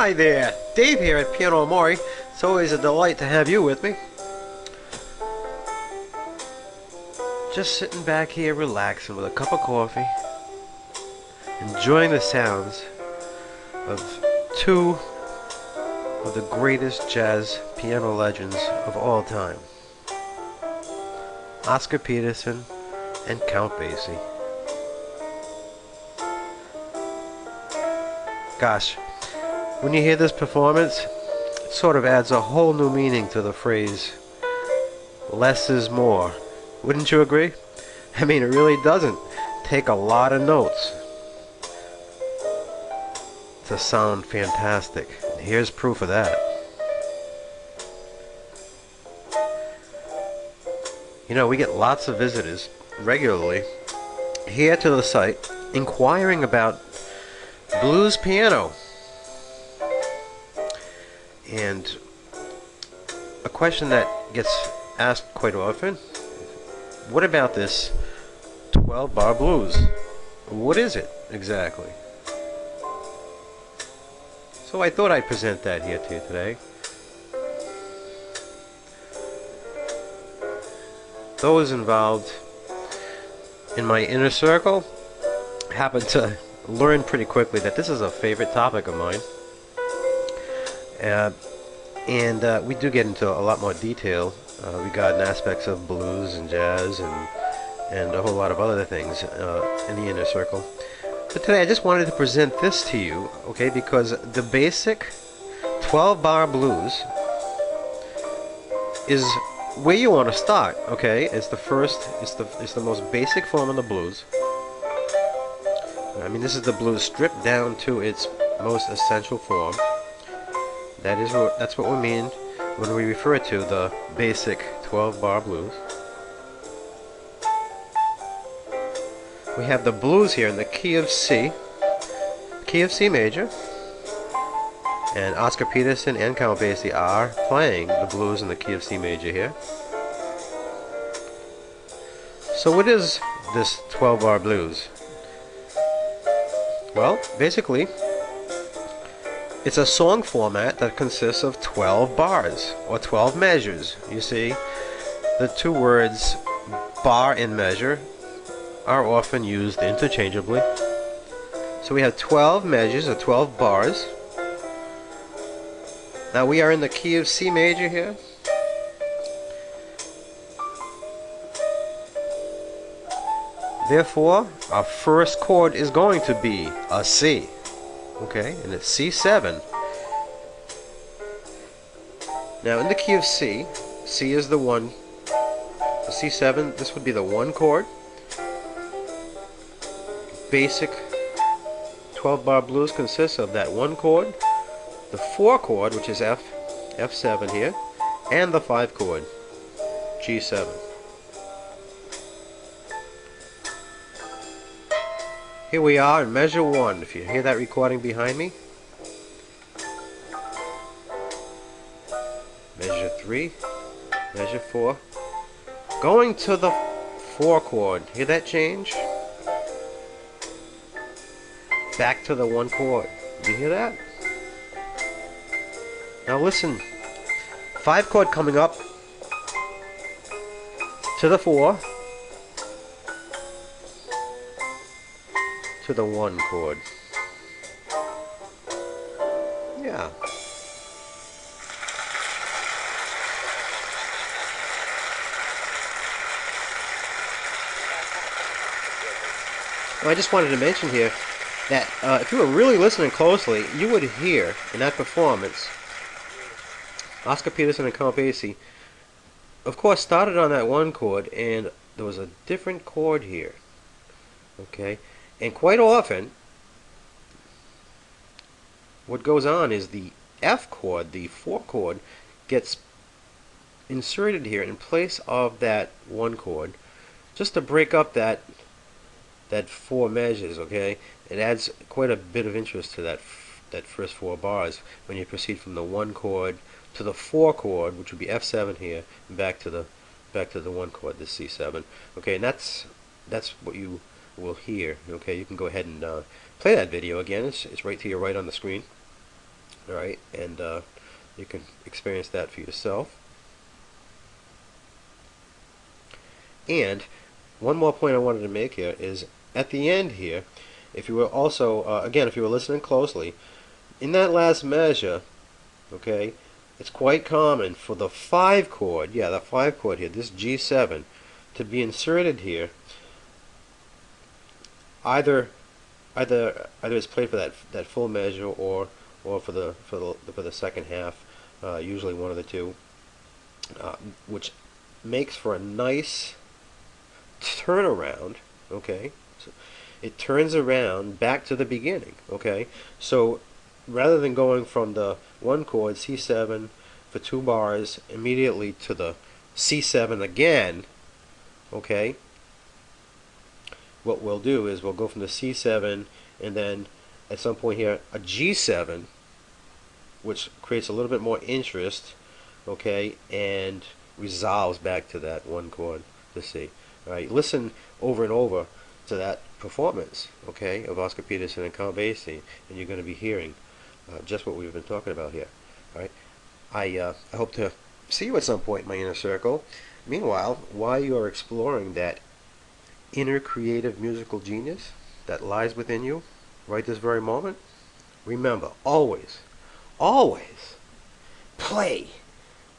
Hi there, Dave here at Piano Amore. It's always a delight to have you with me. Just sitting back here relaxing with a cup of coffee, enjoying the sounds of two of the greatest jazz piano legends of all time, Oscar Peterson and Count Basie. Gosh, when you hear this performance, it sort of adds a whole new meaning to the phrase, less is more. Wouldn't you agree? I mean, it really doesn't take a lot of notes to sound fantastic. And here's proof of that. You know, we get lots of visitors regularly here to the site inquiring about blues piano. And a question that gets asked quite often, what about this 12-bar blues? What is it exactly? So I thought I'd present that here to you today. Those involved in my inner circle happened to learn pretty quickly that this is a favorite topic of mine. And we do get into a lot more detail regarding aspects of blues and jazz and a whole lot of other things in the inner circle. But today I just wanted to present this to you, okay, because the basic 12-bar blues is where you want to start, okay? It's the most basic form of the blues. I mean, this is the blues stripped down to its most essential form. That's what we mean when we refer to the basic 12-bar blues. We have the blues here in the key of C major, and Oscar Peterson and Count Basie are playing the blues in the key of C major here. So what is this 12-bar blues? Well, basically, it's a song format that consists of 12 bars, or 12 measures. You see, the two words bar and measure are often used interchangeably. So we have 12 measures, or 12 bars. Now we are in the key of C major here. Therefore, our first chord is going to be a C. Okay, and it's C7. Now in the key of C, C is the one. The C7, this would be the one chord. Basic 12-bar blues consists of that one chord, the 4 chord, which is F7 here, and the 5 chord, G7. Here we are in measure 1, if you hear that recording behind me. Measure 3, measure 4. Going to the 4 chord, hear that change? Back to the 1 chord. Do you hear that? Now listen, 5 chord coming up to the 4, to the 1 chord. Yeah. Well, I just wanted to mention here that if you were really listening closely, you would hear in that performance Oscar Peterson and Count Basie, of course, started on that 1 chord, and there was a different chord here. Okay? And quite often, what goes on is the F chord, the 4 chord, gets inserted here in place of that 1 chord, just to break up that 4 measures, okay? It adds quite a bit of interest to that first 4 bars when you proceed from the 1 chord to the 4 chord, which would be F7 here, and back to the 1 chord, the C7. Okay, and that's what you will hear. Okay, you can go ahead and play that video again. It's right to your right on the screen. All right, and you can experience that for yourself. And one more point I wanted to make here is at the end here, if you were also, again, if you were listening closely, in that last measure, okay, it's quite common for the 5 chord, yeah, the 5 chord here, this G7, to be inserted here, either either it's played for that full measure or for the second half, usually one of the two, which makes for a nice turnaround. Okay, so it turns around back to the beginning. Okay, so rather than going from the 1 chord C7 for 2 bars immediately to the C7 again, okay, what we'll do is we'll go from the C7 and then at some point here a G7, which creates a little bit more interest, okay, and resolves back to that 1 chord, the C. All right, listen over and over to that performance, okay, of Oscar Peterson and Count Basie, and you're going to be hearing just what we've been talking about here. All right, I hope to see you at some point in my inner circle. Meanwhile, while you're exploring that inner creative musical genius that lies within you right this very moment, remember always, always play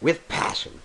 with passion.